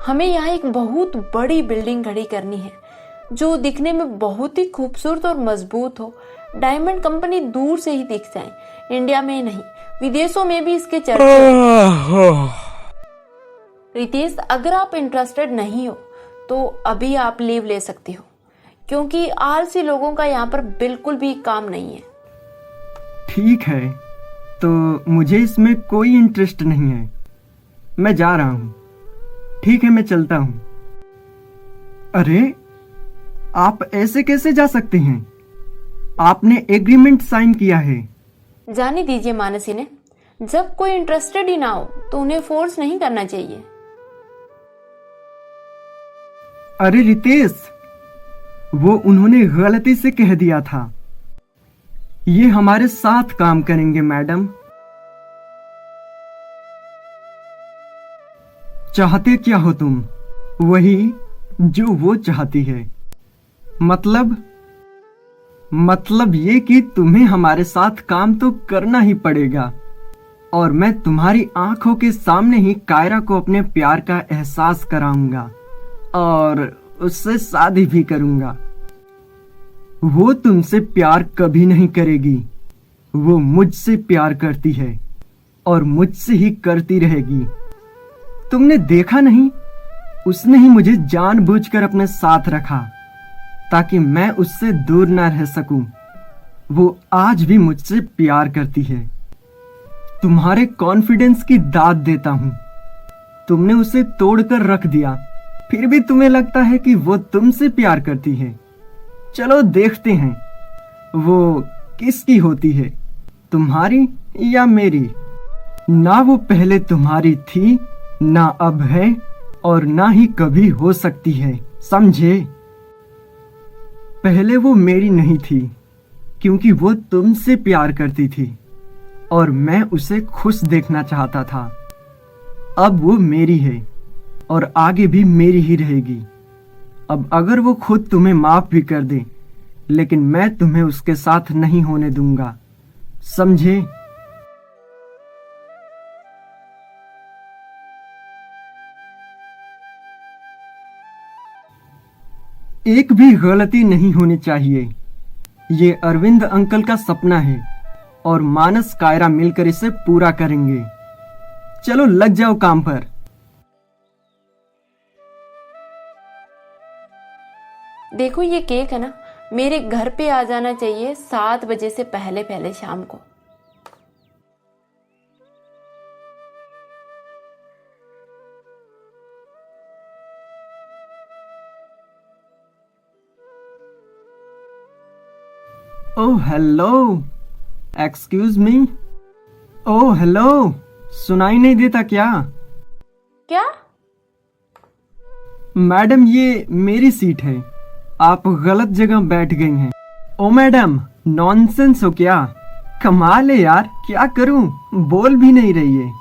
हमें यहाँ एक बहुत बड़ी बिल्डिंग खड़ी करनी है जो दिखने में बहुत ही खूबसूरत और मजबूत हो। डायमंड कंपनी दूर से ही दिख जाए, इंडिया में नहीं विदेशों में भी इसके चर्चे। रितेश, अगर आप इंटरेस्टेड नहीं हो तो अभी आप लीव ले सकती हो, क्योंकि आलसी लोगों का यहाँ पर बिल्कुल भी काम नहीं है। ठीक है, तो मुझे इसमें कोई इंटरेस्ट नहीं है, मैं जा रहा हूँ। ठीक है, मैं चलता हूँ। अरे, आप ऐसे कैसे जा सकते हैं? आपने एग्रीमेंट साइन किया है। जाने दीजिए मानसी ने, जब कोई इंटरेस्टेड ही ना हो तो उन्हें फोर्स नहीं करना चाहिए। अरे रितेश, वो उन्होंने गलती से कह दिया था। ये हमारे साथ काम करेंगे मैडम। चाहते क्या हो तुम? वही जो वो चाहती है। मतलब ये कि तुम्हें हमारे साथ काम तो करना ही पड़ेगा, और मैं तुम्हारी आंखों के सामने ही कायरा को अपने प्यार का एहसास कराऊंगा और उससे शादी भी करूंगा। वो तुमसे प्यार कभी नहीं करेगी, वो मुझसे प्यार करती है और मुझसे ही करती रहेगी। तुमने देखा नहीं, उसने ही मुझे जानबूझकर अपने साथ रखा ताकि मैं उससे दूर ना रह सकूं। वो आज भी मुझसे प्यार करती है। तुम्हारे कॉन्फिडेंस की दाद देता हूं। तुमने उसे तोड़कर रख दिया, फिर भी तुम्हें लगता है कि वो तुमसे प्यार करती है। चलो देखते हैं वो किसकी होती है, तुम्हारी या मेरी। ना वो पहले तुम्हारी थी, ना अब है, और ना ही कभी हो सकती है, समझे? पहले वो मेरी नहीं थी क्योंकि वो तुमसे प्यार करती थी और मैं उसे खुश देखना चाहता था। अब वो मेरी है और आगे भी मेरी ही रहेगी। अब अगर वो खुद तुम्हें माफ भी कर दे, लेकिन मैं तुम्हें उसके साथ नहीं होने दूंगा, समझे? एक भी गलती नहीं होनी चाहिए। ये अरविंद अंकल का सपना है और मानस कायरा मिलकर इसे पूरा करेंगे। चलो लग जाओ काम पर। देखो ये केक है ना, मेरे घर पे आ जाना चाहिए 7 बजे से पहले पहले शाम को। Oh hello, excuse me. Oh hello, सुनाई नहीं देता क्या? क्या? मैडम, ये मेरी सीट है, आप गलत जगह बैठ गई हैं। ओ मैडम, नॉनसेंस हो क्या? कमाल है यार, क्या करूं, बोल भी नहीं रही है।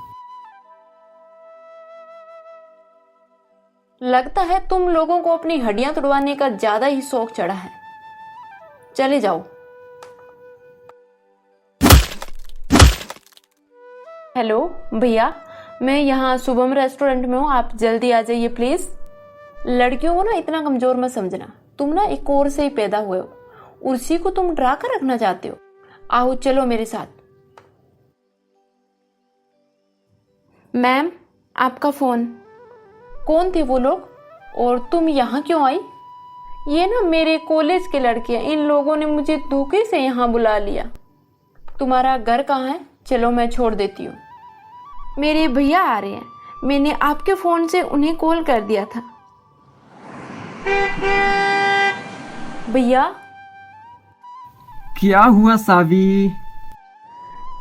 लगता है तुम लोगों को अपनी हड्डियां तुड़वाने का ज्यादा ही शौक चढ़ा है। चले जाओ। हेलो भैया, मैं यहाँ शुभम रेस्टोरेंट में हूँ, आप जल्दी आ जाइए प्लीज। लड़कियों को ना इतना कमजोर मत समझना, तुम ना एक और से ही पैदा हुए हो, उसी को तुम डरा कर रखना चाहते हो। आओ चलो मेरे साथ। मैम, आपका फोन। कौन थे वो लोग और तुम यहाँ क्यों आई? ये ना मेरे कॉलेज के लड़के हैं, इन लोगों ने मुझे धोखे से यहाँ बुला लिया। तुम्हारा घर कहाँ है? चलो मैं छोड़ देती हूँ। मेरे भैया आ रहे हैं, मैंने आपके फोन से उन्हें कॉल कर दिया था। भैया। क्या हुआ सावी?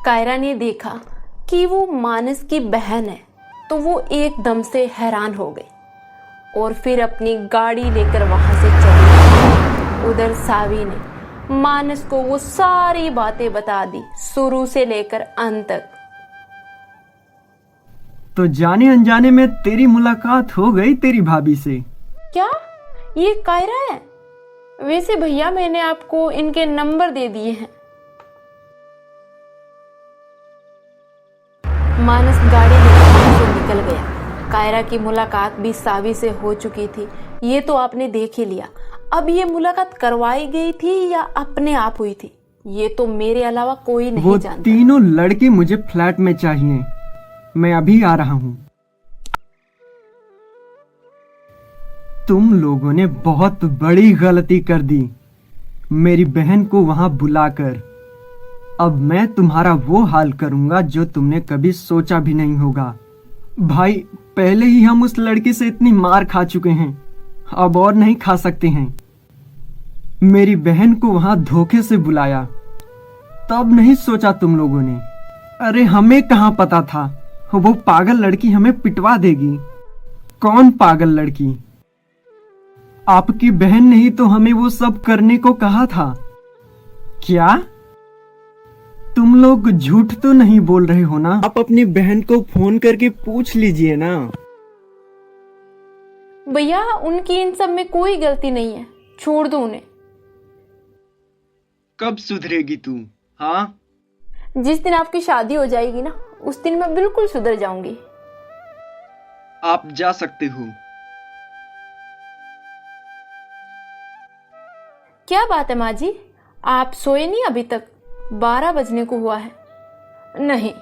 कायरा ने देखा कि वो मानस की बहन है तो वो एकदम से हैरान हो गई और फिर अपनी गाड़ी लेकर वहां से चली गई। उधर सावी ने मानस को वो सारी बातें बता दी, शुरू से लेकर अंत तक। तो जाने अनजाने में तेरी मुलाकात हो गई तेरी भाभी से। क्या ये कायरा है? वैसे भैया मैंने आपको इनके नंबर दे दिए हैं। मानस गाड़ी लेकर वहां से निकल गया कायरा की मुलाकात भी सावी से हो चुकी थी, ये तो आपने देख ही लिया। अब ये मुलाकात करवाई गई थी या अपने आप हुई थी, ये तो मेरे अलावा कोई नहीं वो जानता। तीनों लड़के मुझे फ्लैट में चाहिए, मैं अभी आ रहा हूँ। तुम लोगों ने बहुत बड़ी गलती कर दी मेरी बहन को वहां बुलाकर। अब मैं तुम्हारा वो हाल करूंगा जो तुमने कभी सोचा भी नहीं होगा। भाई, पहले ही हम उस लड़की से इतनी मार खा चुके हैं, अब और नहीं खा सकते हैं। मेरी बहन को वहां धोखे से बुलाया, तब नहीं सोचा तुम लोगों ने। अरे हमें कहां पता था वो पागल लड़की हमें पिटवा देगी। कौन पागल लड़की? आपकी बहन ने ही तो हमें वो सब करने को कहा था। क्या तुम लोग झूठ तो नहीं बोल रहे हो ना? आप अपनी बहन को फोन करके पूछ लीजिए ना। भैया, उनकी इन सब में कोई गलती नहीं है, छोड़ दो उन्हें। कब सुधरेगी तू? हाँ, जिस दिन आपकी शादी हो जाएगी ना, उस दिन मैं बिल्कुल सुधर जाऊंगी। आप जा सकते हो। क्या बात है माँ जी, आप सोए नहीं अभी तक? 12 बजने को हुआ है। नहीं,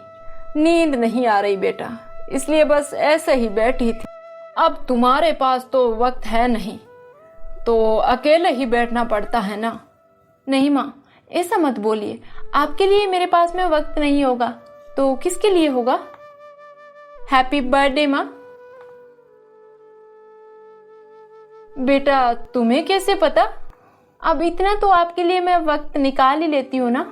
नींद नहीं आ रही बेटा, इसलिए बस ऐसे ही बैठी थी। अब तुम्हारे पास तो वक्त है नहीं, तो अकेले ही बैठना पड़ता है ना। नहीं माँ, ऐसा मत बोलिए। आपके लिए मेरे पास में वक्त नहीं होगा तो किसके लिए होगा? हैप्पी बर्थडे माँ। बेटा, तुम्हें कैसे पता? अब इतना तो आपके लिए मैं वक्त निकाल ही लेती हूँ ना।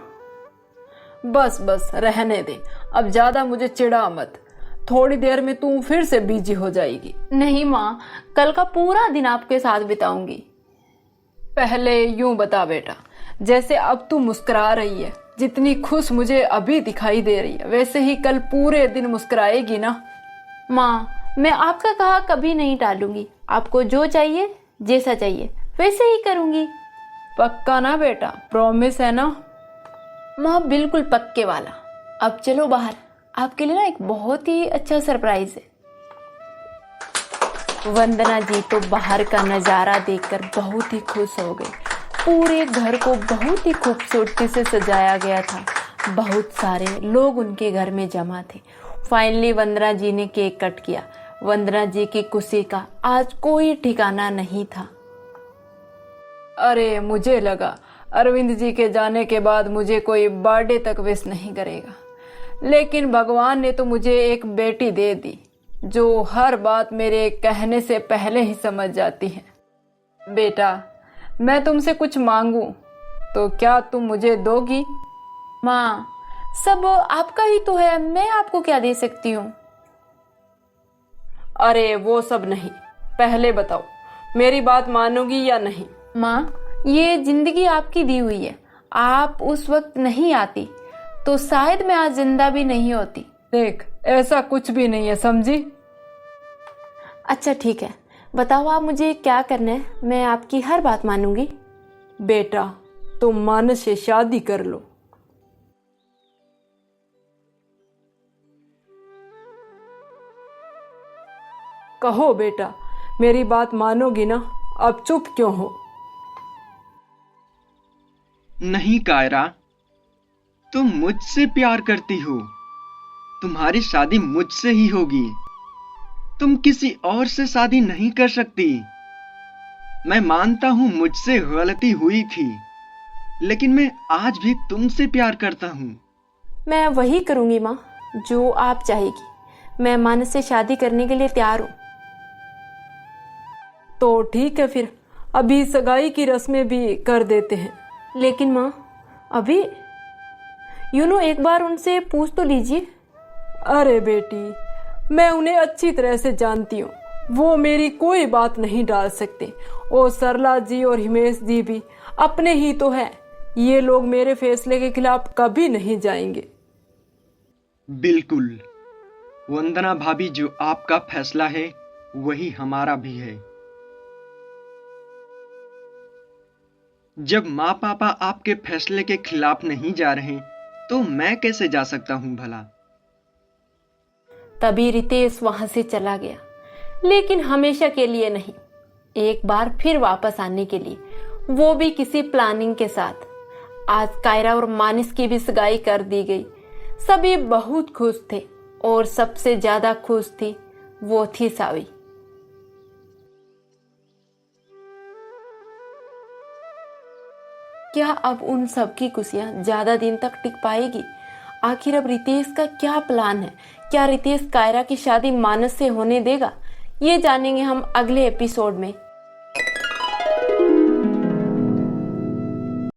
बस बस रहने दे, अब ज्यादा मुझे चिढ़ा मत। थोड़ी देर में तू फिर से बिजी हो जाएगी। नहीं माँ, कल का पूरा दिन आपके साथ बिताऊंगी। पहले यूं बता बेटा, जैसे अब तू मुस्कुरा रही है, जितनी खुश मुझे अभी दिखाई दे रही है, वैसे ही कल पूरे दिन मुस्कुराएगी ना? माँ, मैं आपका कहा कभी नहीं टालूंगी। आपको जो चाहिए, जैसा चाहिए, वैसे ही करूंगी। पक्का ना बेटा? प्रॉमिस है ना? माँ, बिल्कुल पक्के वाला। अब चलो बाहर, आपके लिए ना एक बहुत ही अच्छा सरप्राइज है। वंदना जी तो बाहर का नजारा देखकर बहुत ही खुश हो गई। पूरे घर को बहुत ही खूबसूरती से सजाया गया था। बहुत सारे लोग उनके घर में जमा थे। फाइनली वंदना जी ने केक कट किया। वंदना जी की खुशी का आज कोई ठिकाना नहीं था। अरे, मुझे लगा अरविंद जी के जाने के बाद मुझे कोई बर्थडे तक विश नहीं करेगा, लेकिन भगवान ने तो मुझे एक बेटी दे दी जो हर बात मेरे कहने से पहले ही समझ जाती है। बेटा, मैं तुमसे कुछ मांगू तो क्या तुम मुझे दोगी? माँ, सब आपका ही तो है, मैं आपको क्या दे सकती हूँ? अरे वो सब नहीं, पहले बताओ मेरी बात मानोगी या नहीं? माँ, ये जिंदगी आपकी दी हुई है। आप उस वक्त नहीं आती तो शायद मैं आज जिंदा भी नहीं होती। देख, ऐसा कुछ भी नहीं है, समझी? अच्छा ठीक है, बताओ आप मुझे क्या करना है, मैं आपकी हर बात मानूंगी। बेटा, तुम मानस से शादी कर लो। कहो बेटा, मेरी बात मानोगी ना? अब चुप क्यों हो? नहीं कायरा, तुम मुझसे प्यार करती हो, तुम्हारी शादी मुझसे ही होगी। तुम किसी और से शादी नहीं कर सकती। मैं मानता हूं मुझसे गलती हुई थी, लेकिन मैं आज भी तुमसे प्यार करता हूं। मैं वही करूंगी माँ जो आप चाहेगी। मैं मानस से शादी करने के लिए तैयार हूं। तो ठीक है, फिर अभी सगाई की रस्में भी कर देते हैं। लेकिन माँ, अभी एक बार उनसे पूछ तो लीजिए। अरे बेटी, मैं उन्हें अच्छी तरह से जानती हूँ, वो मेरी कोई बात नहीं डाल सकते। ओ सरला जी और हिमेश जी भी अपने ही तो है, ये लोग मेरे फैसले के खिलाफ कभी नहीं जाएंगे। बिल्कुल वंदना भाभी, जो आपका फैसला है वही हमारा भी है। जब माँ पापा आपके फैसले के खिलाफ नहीं जा रहे, तो मैं कैसे जा सकता हूं भला? तभी रितेश वहां से चला गया, लेकिन हमेशा के लिए नहीं, एक बार फिर वापस आने के लिए, वो भी किसी प्लानिंग के साथ। आज कायरा और मानिस की भी सगाई कर दी गई। सभी बहुत खुश थे और सबसे ज्यादा खुश थी वो थी सावी। क्या अब उन सब की खुशियां ज्यादा दिन तक टिक पाएगी? आखिर अब रितेश का क्या प्लान है? क्या रितेश कायरा की शादी मानस से होने देगा? ये जानेंगे हम अगले एपिसोड में।